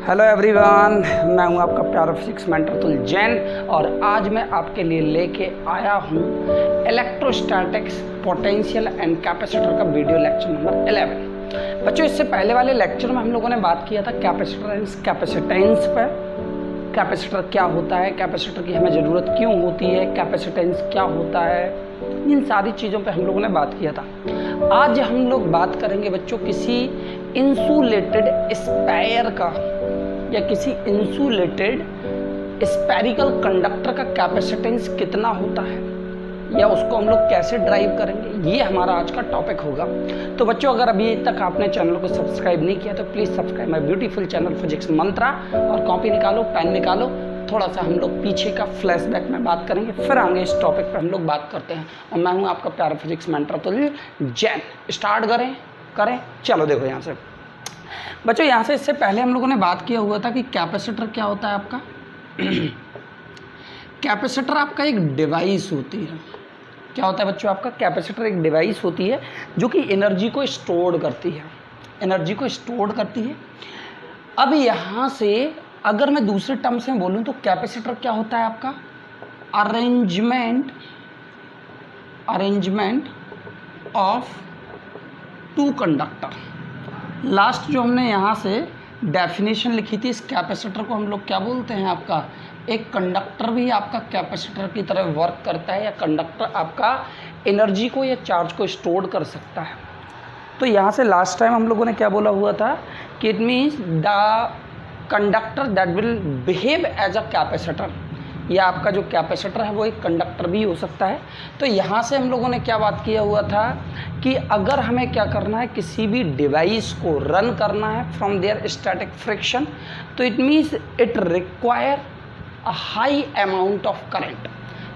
Hello everyone, मैं हूं आपका प्यारा फिजिक्स मेंटर अतुल जैन और आज मैं आपके लिए लेके आया हूं इलेक्ट्रोस्टैटिक्स पोटेंशियल एंड कैपेसिटर का वीडियो लेक्चर नंबर 11। बच्चों, इससे पहले वाले लेक्चर में हम लोगों ने बात किया था कैपेसिटेंस पर। कैपेसिटर क्या होता है, कैपेसिटर की हमें ज़रूरत क्यों होती है, कैपेसिटेंस क्या होता है, इन सारी चीज़ों पे हम लोगों ने बात किया था। आज हम लोग बात करेंगे बच्चों किसी इंसुलेटेड स्फीयर का या किसी इंसुलेटेड स्फेरिकल कंडक्टर का कैपेसिटेंस कितना होता है या उसको हम लोग कैसे ड्राइव करेंगे, ये हमारा आज का टॉपिक होगा। तो बच्चों, अगर अभी तक आपने चैनल को सब्सक्राइब नहीं किया तो please subscribe my beautiful channel physics Mantra और कॉपी निकालो, पेन निकालो। थोड़ा सा हम लोग पीछे का फ्लैशबैक में बात करेंगे, फिर आगे इस टॉपिक पर हम लोग बात करते हैं। और मैं हूँ आपका प्यारा physics mentor Atul Jain. Start करें चलो। देखो यहाँ से बच्चों, यहाँ से इससे पहले हम लोगों ने बात किया हुआ था कि कैपेसिटर क्या होता है आपका। कैपेसिटर आपका एक डिवाइस होती है। क्या होता है बच्चों आपका? कैपेसिटर एक डिवाइस होती है जो कि एनर्जी को स्टोर करती है। अब यहाँ से अगर मैं दूसरे टर्म्स में बोलूँ तो कैपेसिटर क्या होता है आपका? Arrangement of two conductor. Last जो हमने यहाँ से डेफिनेशन लिखी थी, इस कैपेसिटर को हम लोग क्या बोलते हैं आपका? एक कंडक्टर भी आपका कैपेसिटर की तरह वर्क करता है या कंडक्टर आपका एनर्जी को या चार्ज को स्टोर कर सकता है। तो यहाँ से लास्ट टाइम हम लोगों ने क्या बोला हुआ था कि it means the conductor that will behave as a capacitor, या आपका जो कैपेसिटर है वो एक कंडक्टर भी हो सकता है। तो यहाँ से हम लोगों ने क्या बात किया हुआ था कि अगर हमें क्या करना है, किसी भी डिवाइस को रन करना है फ्रॉम देयर स्टैटिक फ्रिक्शन, तो it means it require a high amount of current.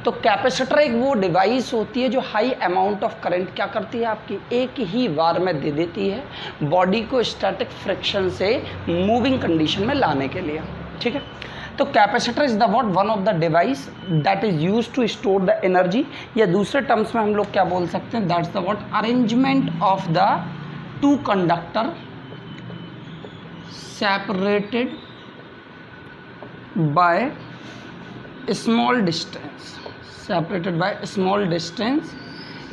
तो कैपेसिटर एक वो डिवाइस होती है जो हाई अमाउंट ऑफ करंट क्या करती है, आपकी एक ही बार में दे देती है बॉडी को स्टैटिक फ्रिक्शन से मूविंग कंडीशन में लाने के लिए। ठीक है, तो capacitor is the what? One of the device that is used to store the energy, या दूसरे टर्म्स में हम लोग क्या बोल सकते हैं, that's the what? Arrangement of the two conductor separated by small distance,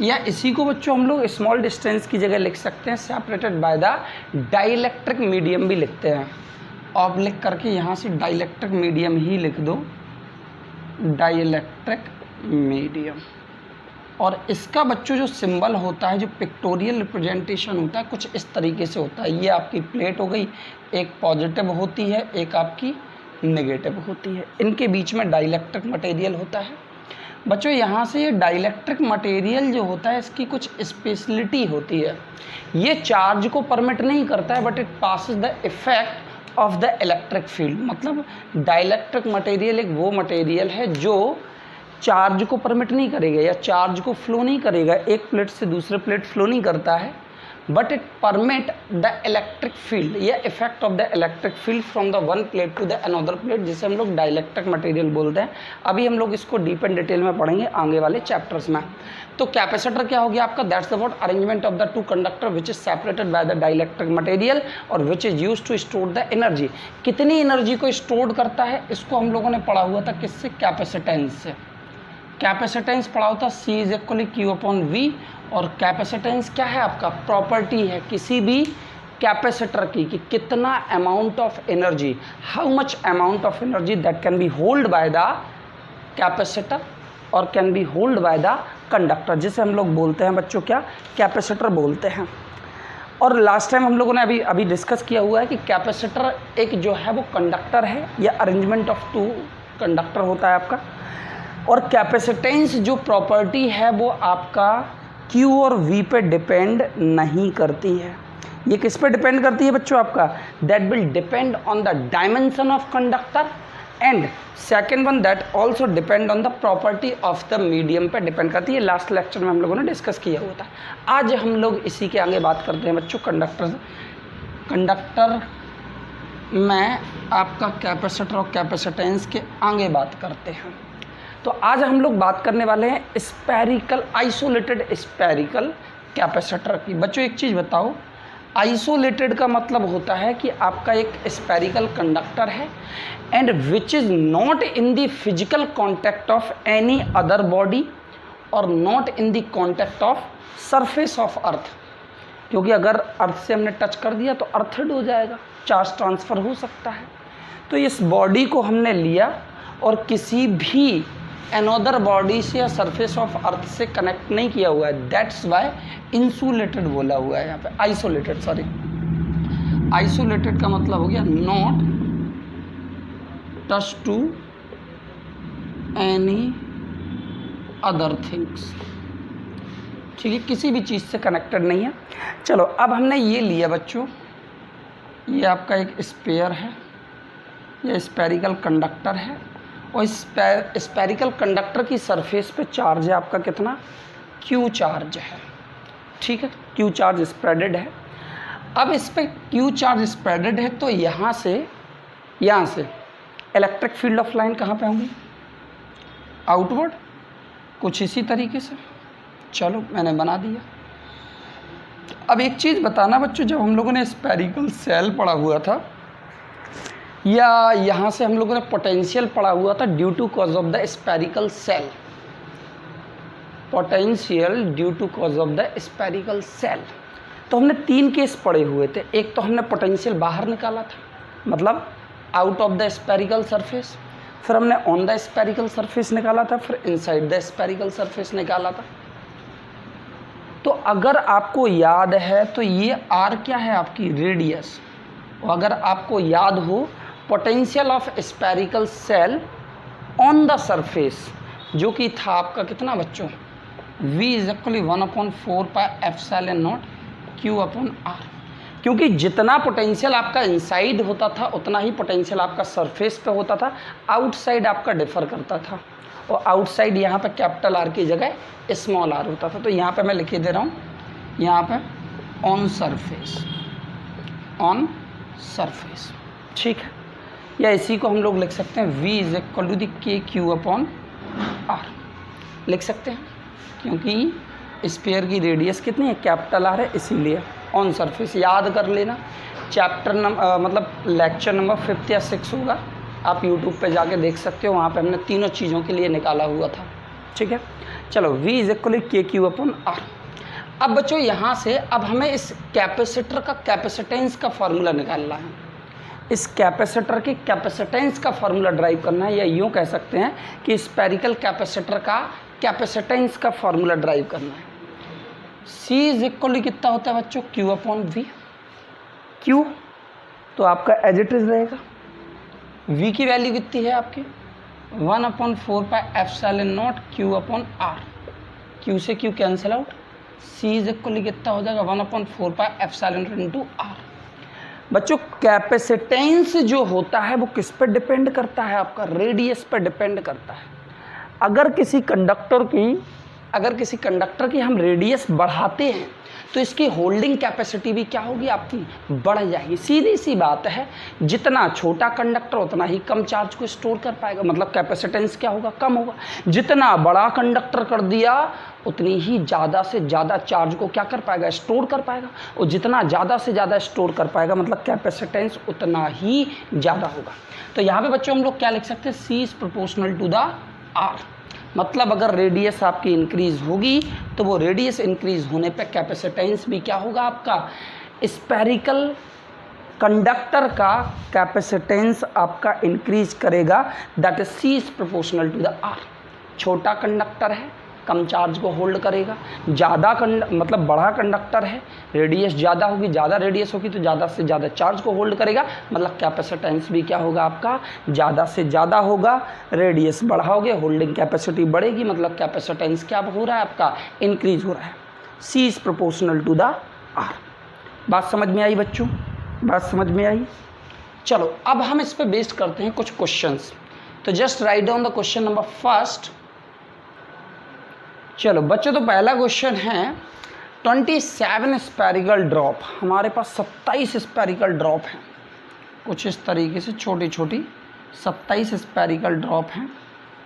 या इसी को बच्चों हम लोग स्मॉल डिस्टेंस की जगह लिख सकते हैं separated by the dielectric medium भी लिखते हैं। ऑब्लिक करके यहाँ से डाइलेक्ट्रिक मीडियम ही लिख दो, डाइलेक्ट्रिक मीडियम। और इसका बच्चों जो सिंबल होता है, जो पिक्टोरियल रिप्रेजेंटेशन होता है, कुछ इस तरीके से होता है। ये आपकी प्लेट हो गई, एक पॉजिटिव होती है, एक आपकी नेगेटिव होती है। इनके बीच में डाइलेक्ट्रिक मटेरियल होता है। बच्चों, यहाँ से ये डाइलेक्ट्रिक मटेरियल जो होता है इसकी कुछ स्पेशलिटी होती है। ये चार्ज को परमिट नहीं करता है, but it passes the effect of the electric field. मतलब डाइलेक्ट्रिक मटेरियल एक वो मटेरियल है जो चार्ज को परमिट नहीं करेगा या चार्ज को फ्लो नहीं करेगा, एक प्लेट से दूसरे प्लेट फ्लो नहीं करता है, but it permit the electric field या effect of the electric field from the one plate to the another plate, जिसे हम लोग डाइलेक्ट्रिक मटेरियल बोलते हैं। अभी हम लोग इसको डीप एंड डिटेल में पढ़ेंगे आगे वाले चैप्टर्स में। तो कैपेसिटर क्या हो गया आपका? That's the what? Arrangement of the two conductor which is separated by the dielectric material और which is used to store the energy. कितनी एनर्जी को स्टोर करता है, इसको हम लोगों ने पढ़ा हुआ था किससे? कैपेसिटेंस से। कैपेसिटेंस पढ़ा होता C इज इक्वली Q/V। और कैपेसिटेंस क्या है आपका? प्रॉपर्टी है किसी भी कैपेसिटर की कि कितना amount of energy, how much amount of energy that can be hold by the capacitor और can be hold by the conductor, जिसे हम लोग बोलते हैं बच्चों क्या? कैपेसिटर बोलते हैं। और लास्ट टाइम हम लोगों ने अभी डिस्कस किया हुआ है कि कैपेसिटर एक जो है वो कंडक्टर है या अरेंजमेंट ऑफ टू कंडक्टर होता है आपका। और कैपेसिटेंस जो प्रॉपर्टी है वो आपका Q और V पे डिपेंड नहीं करती है। ये किस पे डिपेंड करती है बच्चों आपका? That will depend on the dimension of conductor and second one that also depend on the property of the medium पे डिपेंड करती है। लास्ट लेक्चर में हम लोगों ने डिस्कस किया हुआ था। आज हम लोग इसी के आगे बात करते हैं बच्चों कंडक्टर में आपका कैपेसिटर और कैपेसिटेंस के आगे बात करते हैं। तो आज हम लोग बात करने वाले हैं स्फेरिकल, आइसोलेटेड स्फेरिकल कैपेसिटर की। बच्चों एक चीज़ बताओ, आइसोलेटेड का मतलब होता है कि आपका एक स्पेरिकल कंडक्टर है and which is not in the physical contact of any other body और not in the contact of surface of earth, क्योंकि अगर अर्थ से हमने टच कर दिया तो अर्थड हो जाएगा, चार्ज ट्रांसफ़र हो सकता है। तो इस बॉडी को हमने लिया और किसी भी अनदर बॉडी से या सरफेस ऑफ अर्थ से कनेक्ट नहीं किया हुआ है, दैट्स वाई इंसुलेटेड बोला हुआ है यहाँ पे, आइसोलेटेड, सॉरी आइसोलेटेड का मतलब हो गया not touch to any other things, ठीक है, किसी भी चीज़ से कनेक्टेड नहीं है। चलो अब हमने ये लिया बच्चों, ये आपका एक स्पेयर है, ये स्पेरिकल कंडक्टर है और स्पेरिकल कंडक्टर की सरफेस पे चार्ज है आपका कितना, क्यू चार्ज है, ठीक है, क्यू चार्ज स्प्रेडेड है। अब इस पर क्यू चार्ज स्प्रेडेड है तो यहाँ से इलेक्ट्रिक फील्ड ऑफ लाइन कहाँ पे होंगी, आउटवर्ड, कुछ इसी तरीके से। चलो मैंने बना दिया। अब एक चीज़ बताना बच्चों, जब हम लोगों ने स्पेरिकल सेल पढ़ा हुआ था या यहाँ से हम लोगों ने पोटेंशियल पढ़ा हुआ था due to cause of the spherical shell, potential due to cause of the spherical shell, तो हमने 3 केस पढ़े हुए थे। एक तो हमने पोटेंशियल बाहर निकाला था, मतलब out of the spherical surface, फिर हमने ऑन द स्पेरिकल सरफेस निकाला था, फिर इनसाइड द स्पेरिकल सरफेस निकाला था। तो अगर आपको याद है तो ये आर क्या है आपकी, रेडियस, और अगर आपको याद हो potential of spherical shell on the surface जो कि था आपका कितना बच्चों, V is equally 1/4 pi epsilon not Q upon R, क्योंकि जितना पोटेंशियल आपका इनसाइड होता था उतना ही पोटेंशियल आपका सरफेस पे होता था, आउटसाइड आपका डिफर करता था, और आउटसाइड यहाँ पे कैपिटल R की जगह स्मॉल r होता था। तो यहाँ पे मैं लिख दे रहा हूँ, यहाँ पे ऑन सरफेस, ठीक है, या इसी को हम लोग लिख सकते हैं V is equal to the KQ upon R लिख सकते हैं, क्योंकि स्फीयर की रेडियस कितनी है, कैपिटल R है, इसीलिए ऑन सरफेस। याद कर लेना, चैप्टर मतलब लेक्चर नंबर 5 या 6 होगा, आप यूट्यूब पे जाके देख सकते हो, वहाँ पे हमने तीनों चीज़ों के लिए निकाला हुआ था, ठीक है। चलो V is equal to KQ upon R। अब बच्चों यहाँ से अब हमें इस कैपेसिटर का कैपेसिटेंस का फार्मूला निकालना है, इस कैपेसिटर के कैपेसिटेंस का फार्मूला ड्राइव करना है, या यूँ कह सकते हैं कि स्पेरिकल कैपेसिटर का कैपेसिटेंस का फार्मूला ड्राइव करना है। C इज इक्वल टू कितना होता है बच्चों, Q अपॉन V, Q तो आपका एज इट इज रहेगा, V की वैल्यू कितनी है आपकी 1/4 pi epsilon not Q upon R, Q से Q cancel out, C is equal to कितना हो जाएगा 1/4 पाई एप्सिलॉन इनटू R। बच्चों कैपेसिटेंस जो होता है वो किस पर डिपेंड करता है, आपका रेडियस पर डिपेंड करता है। अगर किसी कंडक्टर की हम रेडियस बढ़ाते हैं तो इसकी होल्डिंग कैपेसिटी भी क्या होगी आपकी, बढ़ जाएगी। सीधी सी बात है, जितना छोटा कंडक्टर उतना ही कम चार्ज को स्टोर कर पाएगा, मतलब कैपेसिटेंस क्या होगा, कम होगा। जितना बड़ा कंडक्टर कर दिया उतनी ही ज़्यादा से ज़्यादा चार्ज को क्या कर पाएगा, स्टोर कर पाएगा, और जितना ज़्यादा से ज़्यादा स्टोर कर पाएगा मतलब कैपेसिटेंस उतना ही ज़्यादा होगा। तो यहाँ पे बच्चों हम लोग क्या लिख सकते हैं, C is proportional to the R, मतलब अगर रेडियस आपकी इंक्रीज़ होगी तो वो रेडियस इंक्रीज़ होने पे कैपेसिटेंस भी क्या होगा आपका, स्पेरिकल कंडक्टर का कैपेसिटेंस आपका इंक्रीज करेगा, that is C is proportional to the R। छोटा कंडक्टर है कम चार्ज को होल्ड करेगा, ज़्यादा मतलब बड़ा कंडक्टर है, रेडियस ज़्यादा होगी, ज़्यादा रेडियस होगी तो ज़्यादा से ज़्यादा चार्ज को होल्ड करेगा, मतलब कैपेसिटेंस भी क्या होगा आपका, ज़्यादा से ज़्यादा होगा। रेडियस बढ़ाओगे होल्डिंग कैपेसिटी बढ़ेगी, मतलब कैपेसिटेंस क्या हो रहा है आपका, इंक्रीज हो रहा है। C is proportional to the R। बात समझ में आई बच्चों, बात समझ में आई। चलो अब हम इस पर बेस्ड करते हैं कुछ क्वेश्चंस, तो just write down the question number first. चलो बच्चों, तो पहला क्वेश्चन है 27 स्पेरिकल ड्रॉप, हमारे पास 27 स्पेरिकल ड्रॉप हैं, कुछ इस तरीके से छोटी छोटी 27 स्पेरिकल ड्रॉप हैं,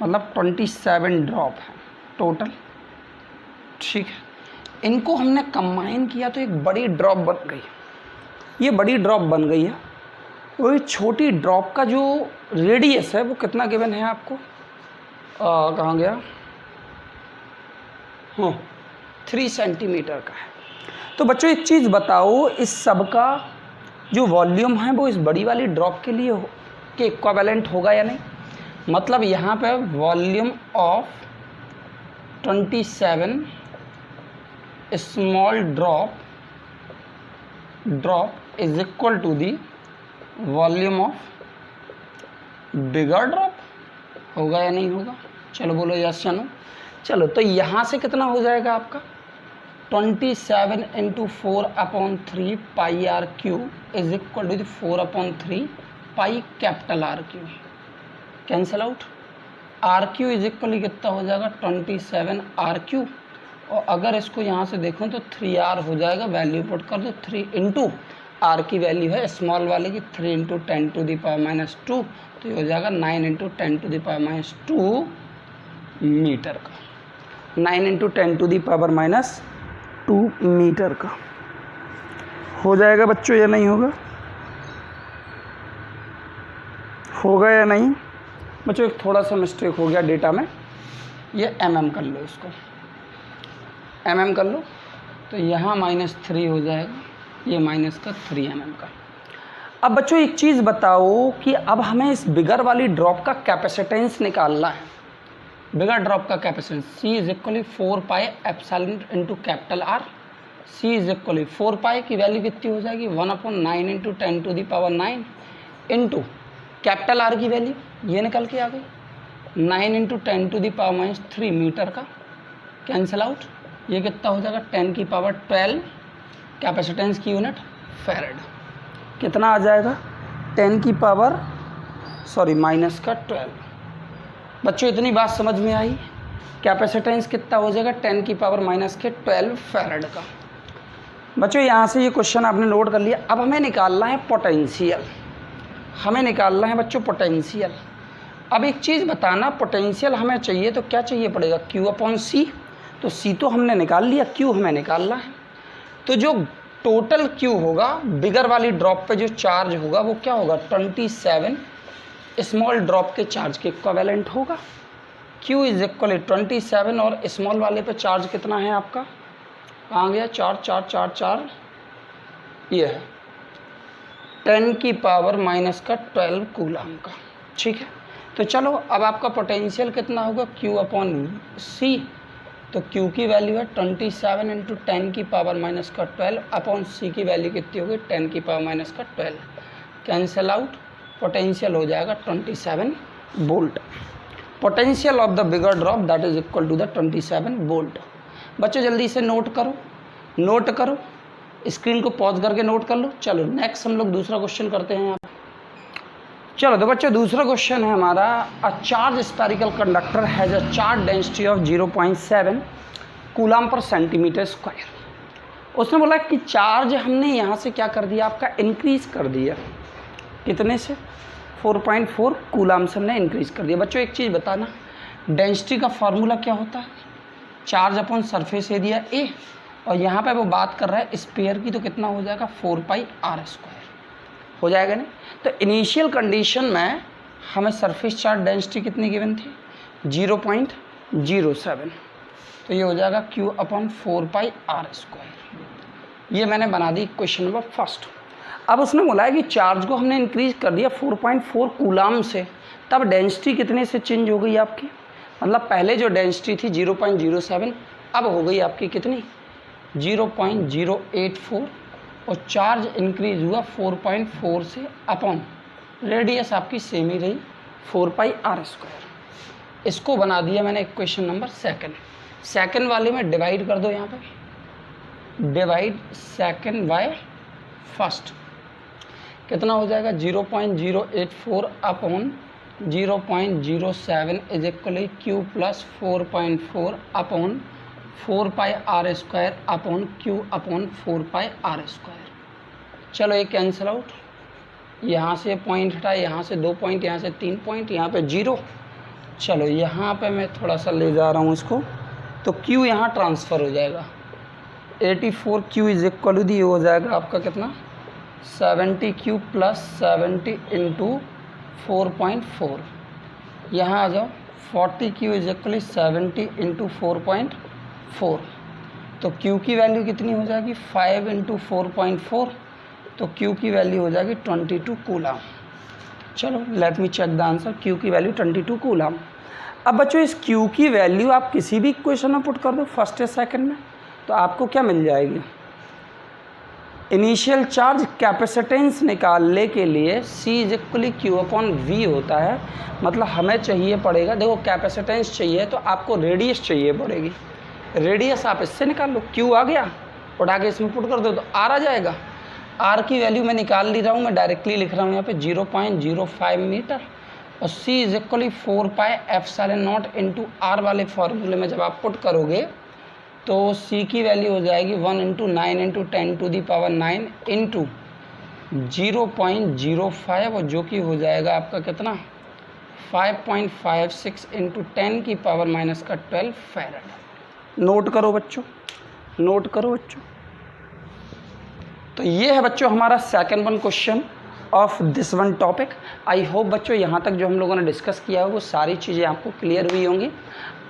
मतलब 27 ड्रॉप हैं टोटल, ठीक है। इनको हमने कंबाइन किया तो एक बड़ी ड्रॉप बन गई, ये बड़ी ड्रॉप बन गई है, वही छोटी ड्रॉप का जो रेडियस है वो कितना गिवन है आपको, कहाँ गया, हाँ 3 सेंटीमीटर का है। तो बच्चों एक चीज़ बताओ, इस सब का जो वॉल्यूम है वो इस बड़ी वाली ड्रॉप के लिए के इक्विवेलेंट होगा या नहीं। मतलब यहाँ पे volume of 27 small drop is equal to the volume of bigger drop, होगा या नहीं होगा। चलो बोलो यस या नो। चलो तो यहाँ से कितना हो जाएगा आपका 27 × 4/3 pi R Q is equal to 4/3 pi capital R Q, cancel out. R Q is equal कितना हो जाएगा 27 आर क्यू, और अगर इसको यहाँ से देखूँ तो 3r हो जाएगा, वैल्यू पुट कर दो 3 इंटू आर की वैल्यू है स्मॉल वाले की 3 × 10⁻², तो ये हो जाएगा 9 × 10⁻² मीटर का, 9 × 10⁻² मीटर का हो जाएगा बच्चों या नहीं होगा, होगा या नहीं बच्चों। एक थोड़ा सा मिस्टेक हो गया डेटा में, ये mm कर लो, इसको mm कर लो, तो यहाँ -3 हो जाएगा, ये -3 mm का। अब बच्चों एक चीज़ बताओ कि अब हमें इस बिगर वाली ड्रॉप का कैपेसिटेंस निकालना है। बिगर ड्रॉप का capacitance C is equally 4πε into capital R। C is equally 4π की वैल्यू कितनी हो जाएगी 1/9 × 10⁹ इंटू कैपिटल R की वैल्यू ये निकल के आ गई 9 × 10⁻³ मीटर का, कैंसिल आउट। ये कितना हो जाएगा 10⁻12 कैपेसिटेंस की यूनिट फेरेड, कितना आ जाएगा 10⁻12। बच्चों इतनी बात समझ में आई, कैपेसिटेंस कितना हो जाएगा 10⁻12 फेरेड का। बच्चों यहाँ से ये क्वेश्चन आपने नोट कर लिया। अब हमें निकालना है पोटेंशियल, हमें निकालना है बच्चों पोटेंशियल। अब एक चीज़ बताना, पोटेंशियल हमें चाहिए तो क्या चाहिए पड़ेगा Q/C, तो C तो हमने निकाल लिया, Q हमें निकालना है। तो जो टोटल Q होगा बिगर वाली ड्रॉप पे जो चार्ज होगा वो क्या होगा 27 स्मॉल ड्रॉप के चार्ज के इक्विवेलेंट होगा। Q इज इक्वल 27 और स्मॉल वाले पे चार्ज कितना है आपका, कहाँ गया 4 4 4 4, ये है 10⁻⁻12 कूलम का, ठीक है। तो चलो अब आपका पोटेंशियल कितना होगा Q/C, तो Q की वैल्यू है 27 × 10⁻⁻12 अपॉन C की वैल्यू कितनी होगी 10⁻⁻12, कैंसिल आउट। पोटेंशियल हो जाएगा 27 volt. Potential of the bigger drop that is equal to the 27 volt. बच्चों जल्दी से नोट करो, स्क्रीन को पॉज करके नोट कर लो। चलो नेक्स्ट हम लोग दूसरा क्वेश्चन करते हैं यहाँ। चलो तो बच्चों दूसरा क्वेश्चन है हमारा, a charge spherical conductor has a charge density of 0.7 coulomb per centimetre square. उसने बोला कि चार्ज हमने यहाँ से क्या कर दिया आपका इंक्रीज कर दिया, कितने से 4.4 कूलम से हमने इंक्रीज कर दिया। बच्चों एक चीज़ बताना, डेंसिटी का फार्मूला क्या होता है charge upon surface area A, और यहाँ पे वो बात कर रहा है स्फीयर की, तो कितना हो जाएगा 4πr² हो जाएगा नहीं। तो इनिशियल कंडीशन में हमें सरफेस चार्ज डेंसिटी कितनी गिवन थी 0.07, तो ये हो जाएगा Q/4πr²। ये मैंने बना दी क्वेश्चन नंबर फर्स्ट। अब उसने बोला है कि चार्ज को हमने इंक्रीज कर दिया 4.4 कूलम से, तब डेंसिटी कितने से चेंज हो गई आपकी, मतलब पहले जो डेंसिटी थी 0.07 अब हो गई आपकी कितनी 0.084, और चार्ज इंक्रीज हुआ 4.4 से अपॉन रेडियस आपकी सेम ही रही 4πr²। इसको बना दिया मैंने इक्वेशन नंबर सेकंड वाले में डिवाइड कर दो, यहाँ पे डिवाइड सेकंड बाय फर्स्ट, कितना हो जाएगा 0.084 upon 0.07 is equally Q+4.4 upon 4πr² upon Q/4πr²। चलो ये कैंसिल आउट, यहाँ से पॉइंट हटा, यहाँ से 2 पॉइंट, यहाँ से 3 पॉइंट, यहाँ पे 0। चलो यहाँ पे मैं थोड़ा सा ले जा रहा हूँ इसको, तो Q यहाँ ट्रांसफ़र हो जाएगा 84 Q is equal to the हो जाएगा आपका कितना 70 क्यूब प्लस 70 इंटू 4.4, यहाँ आ जाओ 40 क्यू इज इक्वली 70 इंटू 4.4, तो क्यू की वैल्यू कितनी हो जाएगी 5 इंटू 4.4, तो क्यू की वैल्यू हो जाएगी 22 कूलम। चलो let me check the answer, Q की वैल्यू 22 कूलम। अब बच्चों इस क्यू की वैल्यू आप किसी भी इक्वेशन में पुट कर दो फर्स्ट या सेकंड में, तो आपको क्या मिल जाएगी, इनिशियल चार्ज कैपेसिटेंस निकालने के लिए C is equally Q upon V होता है, मतलब हमें चाहिए पड़ेगा, देखो कैपेसिटेंस चाहिए तो आपको रेडियस चाहिए पड़ेगी, रेडियस आप इससे निकाल लो, क्यू आ गया उठा के इसमें पुट कर दो तो आर आ जाएगा। आर की वैल्यू मैं निकाल नहीं रहा हूँ, मैं डायरेक्टली लिख रहा हूँ यहाँ पे 0.05 मीटर, और C is equally 4 pi epsilon not into R वाले फॉर्मूले में जब आप पुट करोगे तो C की वैल्यू हो जाएगी 1 into 9 into 10 to the power 9 into 0.05, और जो कि हो जाएगा आपका कितना 5.56 इंटू 10 की पावर माइनस का 12 फैराड। नोट करो बच्चों, नोट करो बच्चों। तो ये है बच्चों हमारा second one question of this one topic. I hope बच्चों यहाँ तक जो हम लोगों ने डिस्कस किया है वो सारी चीज़ें आपको क्लियर हुई होंगी।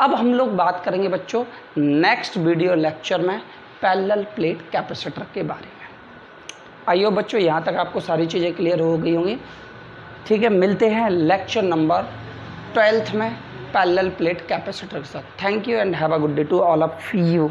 अब हम लोग बात करेंगे बच्चों नेक्स्ट वीडियो लेक्चर में पैरेलल प्लेट कैपेसिटर के बारे में। आई होप बच्चों यहाँ तक आपको सारी चीज़ें क्लियर हो गई होंगी। ठीक है, मिलते हैं लेक्चर नंबर 12 में पैरेलल प्लेट कैपेसिटर के साथ। Thank you and have a good day to all of you.